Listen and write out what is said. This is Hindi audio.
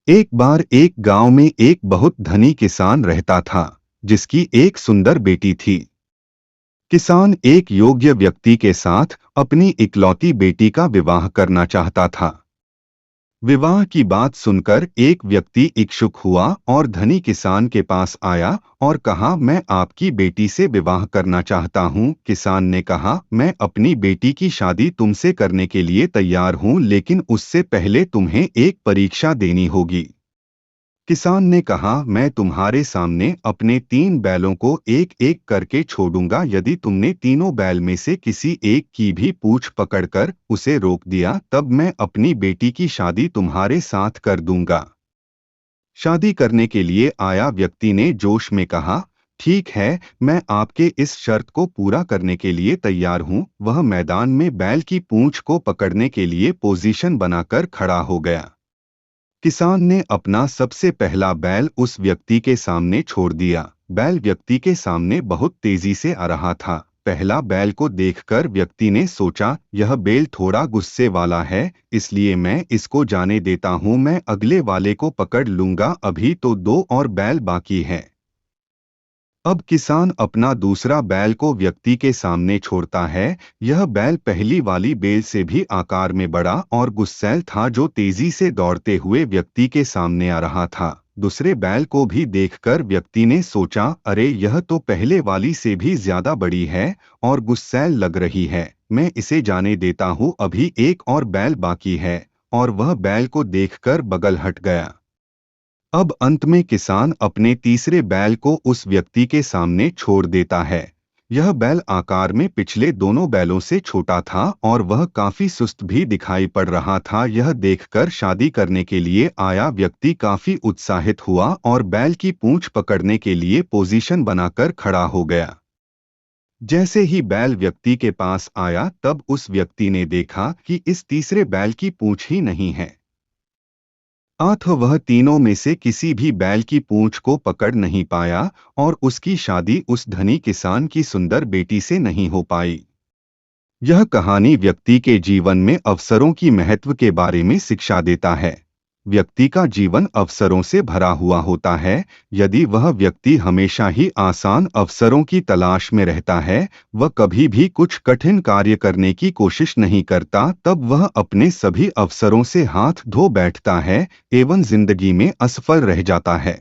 एक बार एक गांव में एक बहुत धनी किसान रहता था, जिसकी एक सुंदर बेटी थी। किसान एक योग्य व्यक्ति के साथ अपनी इकलौती बेटी का विवाह करना चाहता था। विवाह की बात सुनकर एक व्यक्ति इच्छुक हुआ और धनी किसान के पास आया और कहा, मैं आपकी बेटी से विवाह करना चाहता हूं। किसान ने कहा, मैं अपनी बेटी की शादी तुमसे करने के लिए तैयार हूं, लेकिन उससे पहले तुम्हें एक परीक्षा देनी होगी। किसान ने कहा, मैं तुम्हारे सामने अपने 3 बैलों को एक एक करके छोड़ूंगा। यदि तुमने तीनों बैल में से किसी एक की भी पूंछ पकड़कर उसे रोक दिया, तब मैं अपनी बेटी की शादी तुम्हारे साथ कर दूंगा। शादी करने के लिए आया व्यक्ति ने जोश में कहा, ठीक है, मैं आपके इस शर्त को पूरा करने के लिए तैयार हूँ। वह मैदान में बैल की पूंछ को पकड़ने के लिए पोजीशन बनाकर खड़ा हो गया। किसान ने अपना सबसे पहला बैल उस व्यक्ति के सामने छोड़ दिया। बैल व्यक्ति के सामने बहुत तेजी से आ रहा था। पहला बैल को देखकर व्यक्ति ने सोचा, यह बैल थोड़ा गुस्से वाला है, इसलिए मैं इसको जाने देता हूँ। मैं अगले वाले को पकड़ लूंगा। अभी तो 2 और बैल बाकी हैं। अब किसान अपना दूसरा बैल को व्यक्ति के सामने छोड़ता है। यह बैल पहली वाली बैल से भी आकार में बड़ा और गुस्सैल था, जो तेजी से दौड़ते हुए व्यक्ति के सामने आ रहा था। दूसरे बैल को भी देखकर व्यक्ति ने सोचा, अरे, यह तो पहले वाली से भी ज्यादा बड़ी है और गुस्सैल लग रही है। मैं इसे जाने देता हूँ। अभी एक और बैल बाकी है। और वह बैल को देखकर बगल हट गया। अब अंत में किसान अपने तीसरे बैल को उस व्यक्ति के सामने छोड़ देता है। यह बैल आकार में पिछले दोनों बैलों से छोटा था और वह काफी सुस्त भी दिखाई पड़ रहा था। यह देखकर शादी करने के लिए आया व्यक्ति काफी उत्साहित हुआ और बैल की पूंछ पकड़ने के लिए पोजीशन बनाकर खड़ा हो गया। जैसे ही बैल व्यक्ति के पास आया, तब उस व्यक्ति ने देखा कि इस तीसरे बैल की पूंछ ही नहीं है। वह तीनों में से किसी भी बैल की पूंछ को पकड़ नहीं पाया और उसकी शादी उस धनी किसान की सुंदर बेटी से नहीं हो पाई। यह कहानी व्यक्ति के जीवन में अवसरों की महत्व के बारे में शिक्षा देता है। व्यक्ति का जीवन अवसरों से भरा हुआ होता है। यदि वह व्यक्ति हमेशा ही आसान अवसरों की तलाश में रहता है, वह कभी भी कुछ कठिन कार्य करने की कोशिश नहीं करता, तब वह अपने सभी अवसरों से हाथ धो बैठता है एवं जिंदगी में असफल रह जाता है।